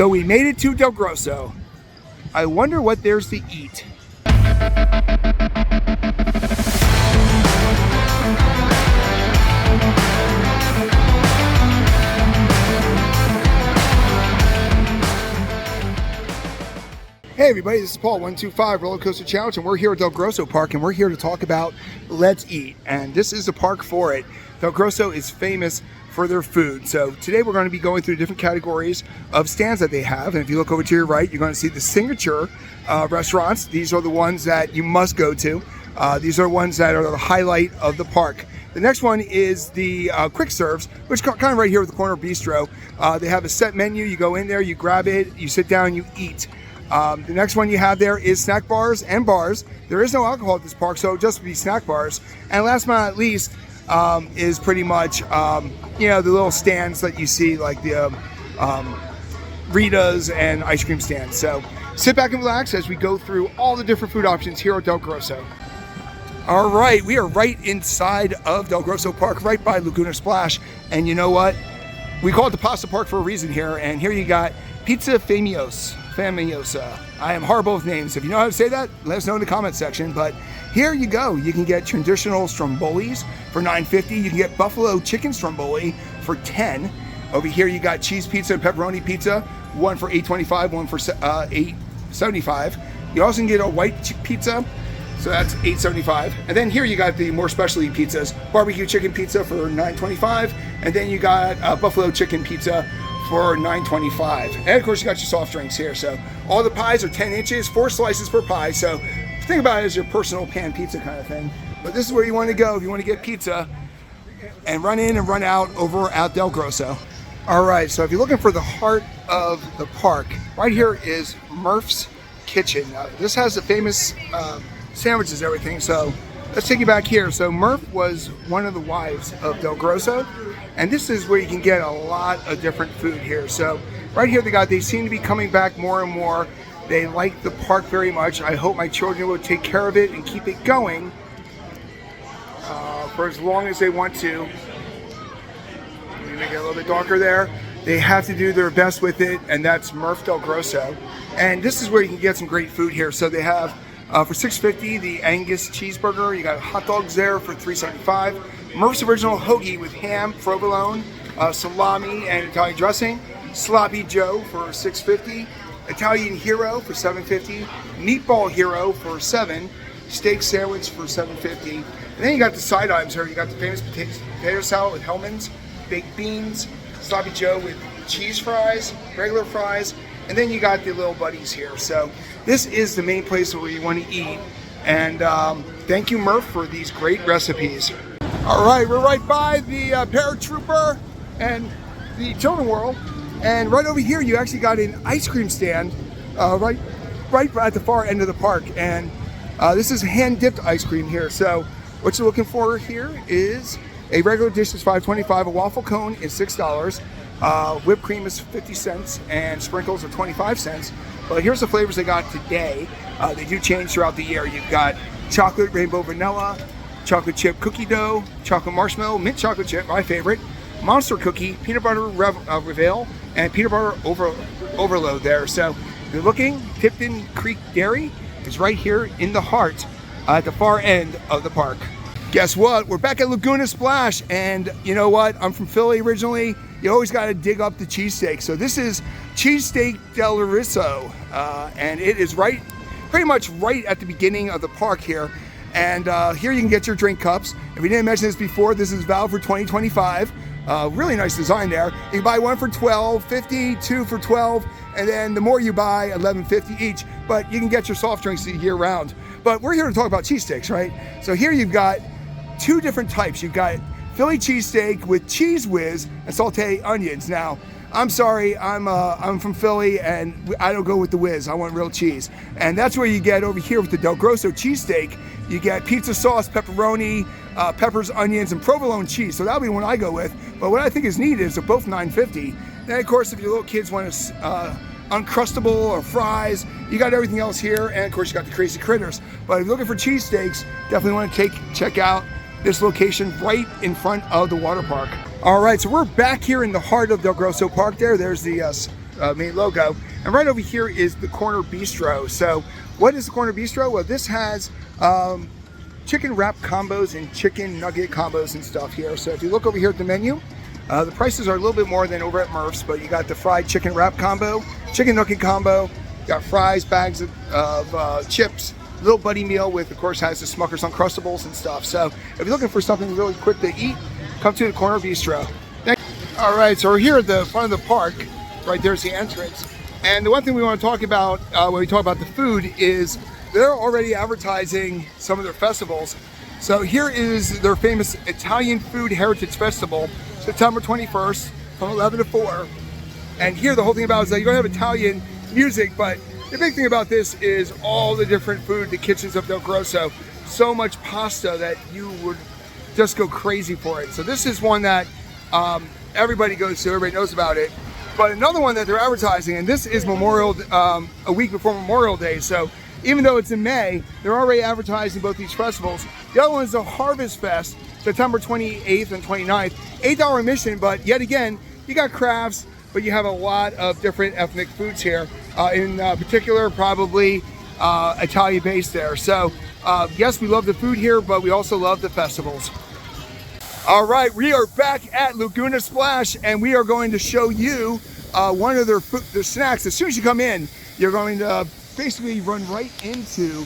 So we made it to Del Grosso. I wonder what there's to eat. Hey everybody, this is Paul, 125 Roller Coaster Challenge, and we're here at Del Grosso Park, and we're here to talk about Let's Eat, and this is the park for it. Del Grosso is famous for their food, so today we're going to be going through different categories of stands that they have, and if you look over to your right, you're going to see the signature restaurants. These are the ones that you must go to. These are the ones that are the highlight of the park. The next one is the quick serves, which kind of right here with the corner Beastro. They have a set menu. You go in there, you grab it, you sit down, you eat. The next one you have there is snack bars and bars. There is no alcohol at this park, so it'll just be snack bars. And last but not least is pretty much, the little stands that you see, like the Ritas and ice cream stands. So sit back and relax as we go through all the different food options here at Del Grosso. All right, we are right inside of Del Grosso Park, right by Laguna Splash. And you know what? We call it the Pasta Park for a reason here. And here you got Pizza Famos. Famosa. I am horrible with names. If you know how to say that, let us know in the comment section. But here you go. You can get traditional strombolis for $9.50. You can get buffalo chicken stromboli for $10. Over here you got cheese pizza and pepperoni pizza, one for $8.25, one for $8.75. You also can get a white pizza, so that's $8.75. And then here you got the more specialty pizzas, barbecue chicken pizza for $9.25, and then you got buffalo chicken pizza for $9.25. And of course you got your soft drinks here. So all the pies are 10 inches, 4 slices per pie. So think about it as your personal pan pizza kind of thing. But this is where you want to go if you want to get pizza and run in and run out over at Del Grosso. All right, so if you're looking for the heart of the park, right here is Murfs Kitchen. This has the famous sandwiches and everything. So let's take you back here. So Murph was one of the wives of Del Grosso, and this is where you can get a lot of different food here. So right here they seem to be coming back more and more. They like the park very much. I hope my children will take care of it and keep it going for as long as they want to. Let me make it a little bit darker there. They have to do their best with it, and that's Murph Del Grosso. And this is where you can get some great food here. So they have for $6.50 the Angus cheeseburger. You got hot dogs there for $3.75. Murph's original hoagie with ham, provolone, salami, and Italian dressing. Sloppy Joe for $6.50. Italian Hero for $7.50. Meatball Hero for $7. Steak sandwich for $7.50. And then you got the side items here. You got the famous potato salad with Hellman's, baked beans, Sloppy Joe with cheese fries, regular fries, and then you got the little buddies here. So this is the main place where you want to eat. And thank you, Murph, for these great recipes. All right, we're right by the paratrooper and the children world, and right over here you actually got an ice cream stand right at the far end of the park, and this is hand-dipped ice cream here. So what you're looking for here is a regular dish is $5.25, a waffle cone is $6, whipped cream is 50 cents, and sprinkles are 25 cents. But here's the flavors they got today. They do change throughout the year. You've got chocolate rainbow vanilla, chocolate chip cookie dough, chocolate marshmallow, mint chocolate chip, my favorite, monster cookie, peanut butter reveal, and peanut butter overload there. So if you're looking, Tipton Creek Dairy is right here in the heart at the far end of the park. Guess what? We're back at Laguna Splash, and you know what? I'm from Philly originally. You always got to dig up the cheesesteak. So this is cheesesteak DelGrosso's, and it is pretty much right at the beginning of the park here. And here you can get your drink cups. If we didn't mention this before, this is valid for 2025. Really nice design there. You can buy one for $12.50, two for $12, and then the more you buy, $11.50 each. But you can get your soft drinks year round. But we're here to talk about cheesesteaks, right? So here you've got two different types. You've got Philly cheesesteak with cheese whiz and sauté onions. Now, I'm sorry, I'm from Philly and I don't go with the whiz. I want real cheese. And that's where you get over here with the Del Grosso cheesesteak. You get pizza sauce, pepperoni, peppers, onions, and provolone cheese. So that'll be one I go with. But what I think is neat is they're both $9.50. Then of course, if your little kids want Uncrustable or fries, you got everything else here. And of course you got the crazy critters. But if you're looking for cheesesteaks, definitely want to check out this location right in front of the water park. All right, so we're back here in the heart of Del Grosso Park. There's the main logo. And right over here is the Corner Bistro. So what is the Corner Bistro? Well, this has chicken wrap combos and chicken nugget combos and stuff here. So if you look over here at the menu, the prices are a little bit more than over at Murfs, but you got the fried chicken wrap combo, chicken nugget combo, you got fries, bags of chips, little buddy meal with, of course, has the Smucker's Uncrustables and stuff. So if you're looking for something really quick to eat, come to the Corner Bistro. All right, so we're here at the front of the park. Right there's the entrance. And the one thing we want to talk about when we talk about the food is they're already advertising some of their festivals. So here is their famous Italian Food Heritage Festival, September 21st from 11 to 4. And here the whole thing about it is that you're going to have Italian music, but the big thing about this is all the different food, the kitchens of Del Grosso. So much pasta that you would just go crazy for it. So this is one that everybody goes to, everybody knows about it. But another one that they're advertising, and this is a week before Memorial Day. So even though it's in May, they're already advertising both these festivals. The other one is the Harvest Fest, September 28th and 29th. $8 admission, but yet again, you got crafts, but you have a lot of different ethnic foods here. In particular, probably Italian based there. So yes, we love the food here, but we also love the festivals. All right, we are back at Laguna Splash, and we are going to show you one of their snacks. As soon as you come in, you're going to basically run right into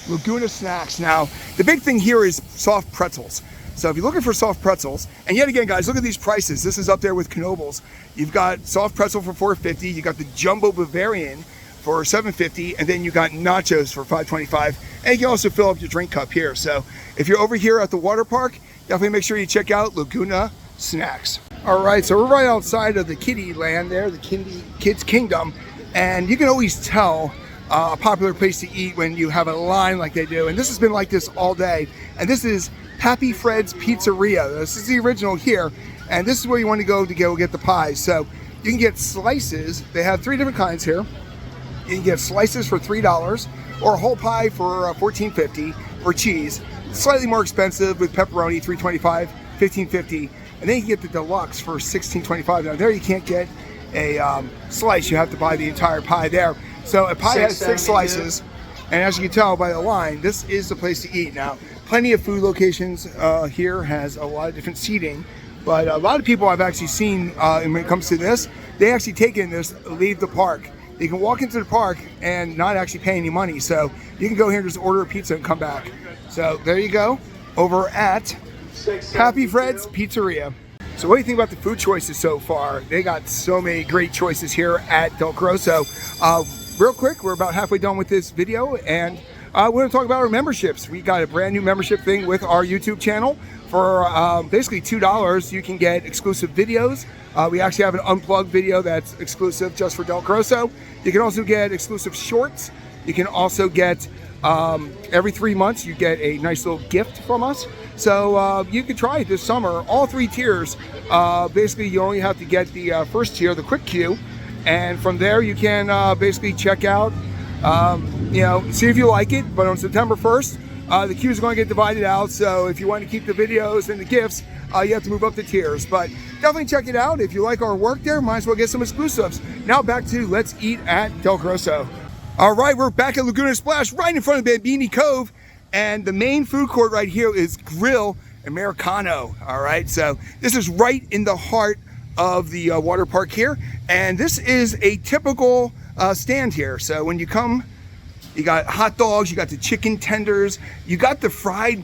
Laguna Snacks. Now, the big thing here is soft pretzels. So if you're looking for soft pretzels, and yet again, guys, look at these prices. This is up there with Knoebels. You've got soft pretzel for $4.50. You got the Jumbo Bavarian for $7.50, and then you got nachos for $5.25. And you can also fill up your drink cup here. So if you're over here at the water park, definitely make sure you check out Laguna Snacks. All right, so we're right outside of the kiddie land there, the Kids Kingdom, and you can always tell a popular place to eat when you have a line like they do. And this has been like this all day. And this is Happy Fred's Pizzeria. This is the original here, and this is where you want to go get the pies. So you can get slices. They have 3 different kinds here. You can get slices for $3 or a whole pie for $14.50 for cheese. Slightly more expensive with pepperoni, $3.25, $15.50, and then you can get the deluxe for $16.25. Now there you can't get a slice. You have to buy the entire pie there. So a pie has 6 slices, and as you can tell by the line, this is the place to eat. Now, plenty of food locations here, has a lot of different seating, but a lot of people I've actually seen, and when it comes to this, they actually take in this, leave the park. You can walk into the park and not actually pay any money. So you can go here and just order a pizza and come back. So there you go, over at Happy Fred's Pizzeria. So what do you think about the food choices so far? They got so many great choices here at Del Grosso. Real quick, we're about halfway done with this video, and we're going to talk about our memberships. We got a brand new membership thing with our YouTube channel. For basically $2, you can get exclusive videos. We actually have an unplugged video that's exclusive just for Del Grosso. You can also get exclusive shorts. You can also get, every 3 months, you get a nice little gift from us. So you can try it this summer. All 3 tiers. Basically, you only have to get the first tier, the quick queue. And from there, you can basically check out, see if you like it. But on September 1st, the queues are going to get divided out. So if you want to keep the videos and the gifts, you have to move up the tiers. But definitely check it out. If you like our work there, might as well get some exclusives. Now back to Let's Eat at Del Grosso. All right, we're back at Laguna Splash, right in front of Bambini Cove. And the main food court right here is Grill Americano. All right, so this is right in the heart of the water park here. And this is a typical stand here. So when you come, you got hot dogs, you got the chicken tenders, you got the fried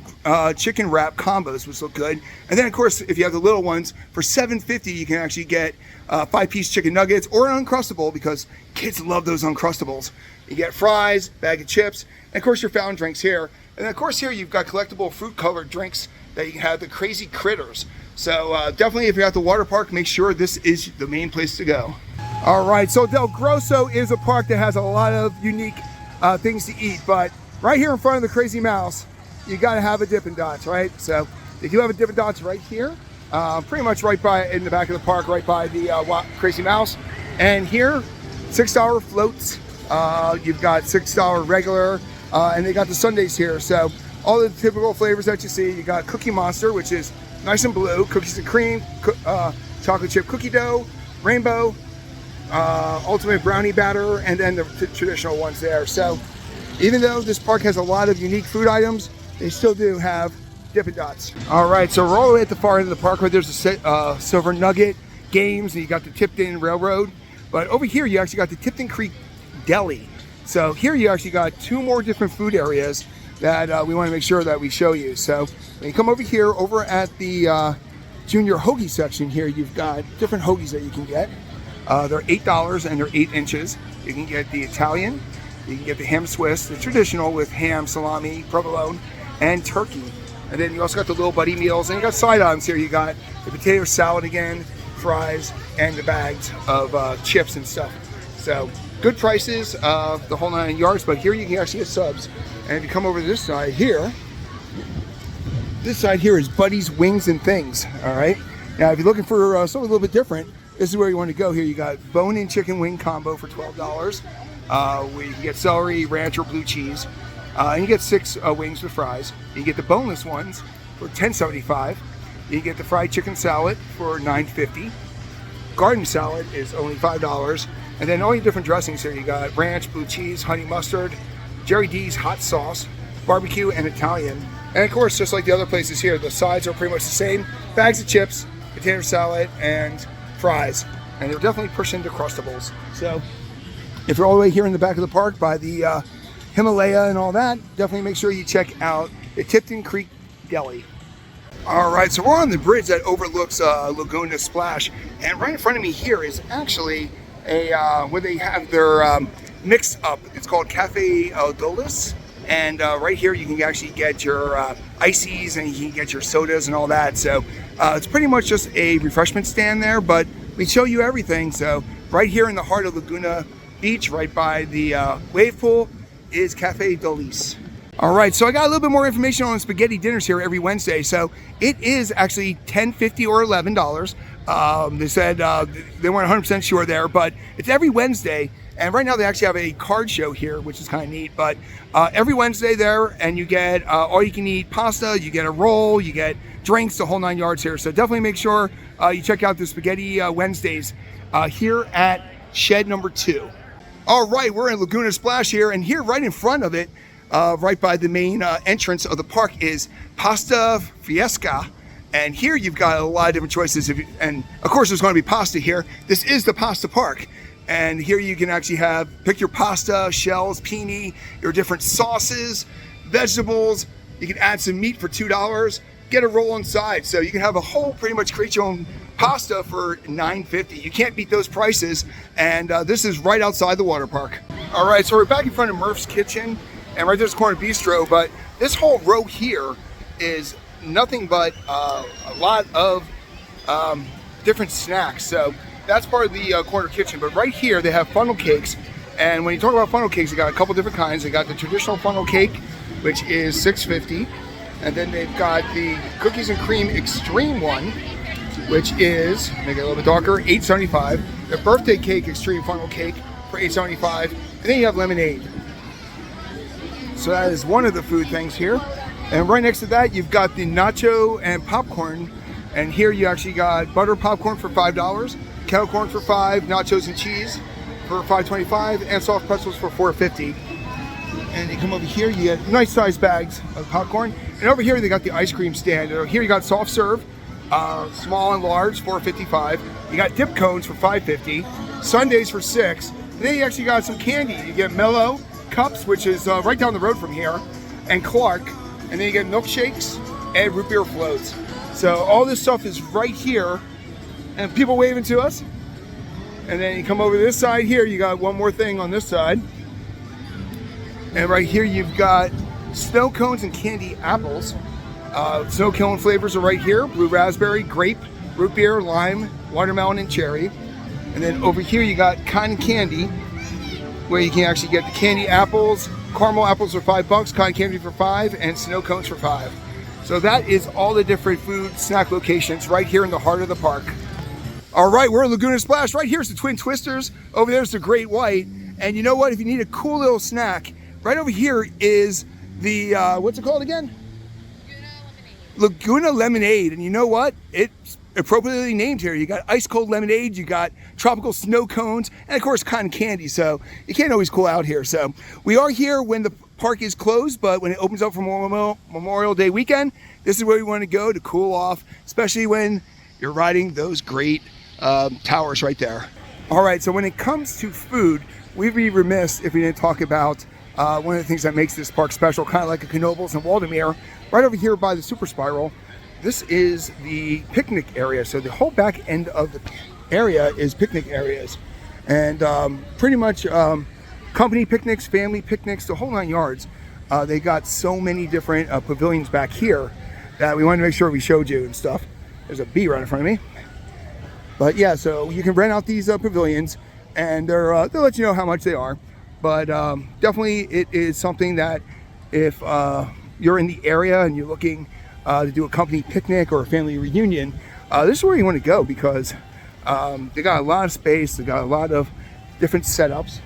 chicken wrap combos, which look good. And then of course, if you have the little ones, for $7.50, you can actually get 5-piece chicken nuggets or an Uncrustable, because kids love those Uncrustables. You get fries, bag of chips, and of course your fountain drinks here. And of course here you've got collectible fruit colored drinks that you can have, the crazy critters. So definitely if you're at the water park, make sure this is the main place to go. All right, so Del Grosso is a park that has a lot of unique things to eat, but right here in front of the Crazy Mouse, you gotta have a Dippin' Dots, right? So if you have a Dippin' Dots right here, pretty much right by, in the back of the park, right by the Crazy Mouse. And here, $6 floats, you've got $6 regular, and they got the sundaes here. So all the typical flavors that you see, you got Cookie Monster, which is nice and blue, cookies and cream, chocolate chip cookie dough, rainbow, ultimate brownie batter, and then the traditional ones there. So even though this park has a lot of unique food items, they still do have Dippin' Dots. All right, so we're all the way at the far end of the park where there's a Silver Nugget games, and you got the Tipton Railroad. But over here, you actually got the Tipton Creek Deli. So here you actually got 2 more different food areas that we want to make sure that we show you. So when you come over here, over at the Junior Hoagie section here, you've got different hoagies that you can get. They're $8 and they're 8 inches. You can get the Italian, you can get the ham Swiss, the traditional with ham, salami, provolone, and turkey. And then you also got the little buddy meals, and you got side items here. You got the potato salad again, fries, and the bags of chips and stuff. So good prices, the whole 9 yards, but here you can actually get subs. And if you come over to this side here is Buddy's Wings and Things, all right? Now, if you're looking for something a little bit different, this is where you want to go here. You got bone-in chicken wing combo for $12, where you can get celery, ranch, or blue cheese. And you get 6 wings with fries. You get the boneless ones for $10.75. You get the fried chicken salad for $9.50. Garden salad is only $5. And then all your different dressings here. You got ranch, blue cheese, honey mustard, Jerry D's hot sauce, barbecue, and Italian. And of course, just like the other places here, the sides are pretty much the same. Bags of chips, potato salad, and fries. And they're definitely pushing the Crustables. So if you're all the way here in the back of the park by the Himalaya and all that, definitely make sure you check out the Tipton Creek Deli. All right, so we're on the bridge that overlooks Laguna Splash, and right in front of me here is actually a where they have their mix up. It's called Cafe Odolas, and right here you can actually get your ices and you can get your sodas and all that. So it's pretty much just a refreshment stand there, but we show you everything. So right here in the heart of Laguna Beach, right by the wave pool, is Cafe Odolas. All right, so I got a little bit more information on spaghetti dinners here every Wednesday. So it is actually $10.50 or $11. They said they weren't 100% sure there, but it's every Wednesday. And right now they actually have a card show here, which is kind of neat. But every Wednesday there, and you get all you can eat pasta, you get a roll, you get drinks, the whole 9 yards here. So definitely make sure you check out the Spaghetti Wednesdays here at shed number 2. All right, we're in Laguna Splash here, and here right in front of it, right by the main entrance of the park, is Pasta Fiesta. And here you've got a lot of different choices. And of course there's going to be pasta here. This is the pasta park. And here you can actually pick your pasta, shells, pini, your different sauces, vegetables. You can add some meat for $2, get a roll inside. So you can have a whole, pretty much create your own pasta for $9.50. You can't beat those prices. And this is right outside the water park. All right, so we're back in front of Murfs Kitchen, and right there's the corner Beastro, but this whole row here is nothing but a lot of different snacks. So that's part of the corner kitchen, but right here they have funnel cakes. And when you talk about funnel cakes, they got a couple different kinds. They got the traditional funnel cake, which is $6.50, and then they've got the cookies and cream extreme one, which is, make it a little bit darker, $8.75. The birthday cake extreme funnel cake for $8.75, and then you have lemonade. So that is one of the food things here. And right next to that, you've got the nacho and popcorn. And here you actually got butter popcorn for $5, kettle corn for $5, nachos and cheese for $5.25, and soft pretzels for $4.50. And you come over here, you get nice sized bags of popcorn. And over here, they got the ice cream stand. Here you got soft serve, small and large, $4.55. You got dip cones for $5.50, sundaes for $6. And then you actually got some candy. You get Mellow Cups, which is right down the road from here, and Clark. And then you get milkshakes and root beer floats. So all this stuff is right here, and people waving to us. And then you come over this side here, you got one more thing on this side. And right here you've got snow cones and candy apples. Snow cone flavors are right here: blue raspberry, grape, root beer, lime, watermelon, and cherry. And then over here you got cotton candy, where you can actually get the candy apples. Caramel apples for $5, cotton candy for $5, and snow cones for $5. So that is all the different food snack locations right here in the heart of the park. All right, we're in Laguna Splash. Right here's the Twin Twisters. Over there's the Great White. And you know what? If you need a cool little snack, right over here is the, what's it called again? Laguna Lemonade. Laguna Lemonade. And you know what? It's appropriately named here. You got ice cold lemonade, you got tropical snow cones, and of course cotton candy. So you can't always cool out here. So we are here when the park is closed, but when it opens up for Memorial Day weekend, this is where you want to go to cool off, especially when you're riding those great towers right there. All right, so when it comes to food, we'd be remiss if we didn't talk about one of the things that makes this park special, kind of like a Knoebels and Waldameer. Right over here by the Super Spiral, this is the picnic area. So the whole back end of the area is picnic areas. And pretty much company picnics, family picnics, the whole 9 yards. They got so many different pavilions back here that we wanted to make sure we showed you and stuff. There's a bee right in front of me. But yeah, so you can rent out these pavilions, and they'll let you know how much they are. But definitely it is something that if you're in the area and you're looking to do a company picnic or a family reunion, this is where you want to go, because they got a lot of space, they got a lot of different setups,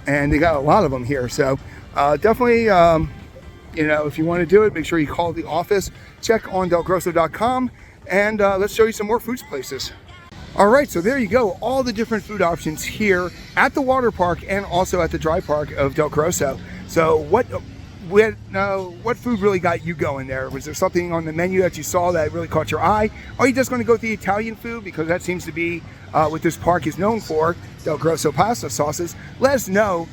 and they got a lot of them here. So definitely, you know, if you want to do it, make sure you call the office, check on DelGrosso.com, and let's show you some more food places. All right, so there you go, all the different food options here at the water park and also at the dry park of Del Grosso. So what food really got you going there? Was there something on the menu that you saw that really caught your eye? Or are you just going to go with the Italian food, because that seems to be what this park is known for, Del Grosso pasta sauces? Let us know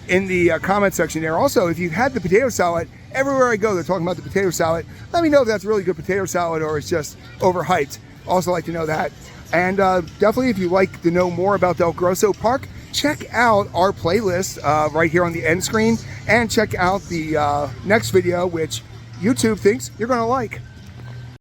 in the comment section there. Also, if you've had the potato salad, everywhere I go they're talking about the potato salad. Let me know if that's really good potato salad or it's just overhyped. Also like to know that. And definitely, if you'd like to know more about Del Grosso Park, check out our playlist right here on the end screen, and check out the next video, which YouTube thinks you're going to like.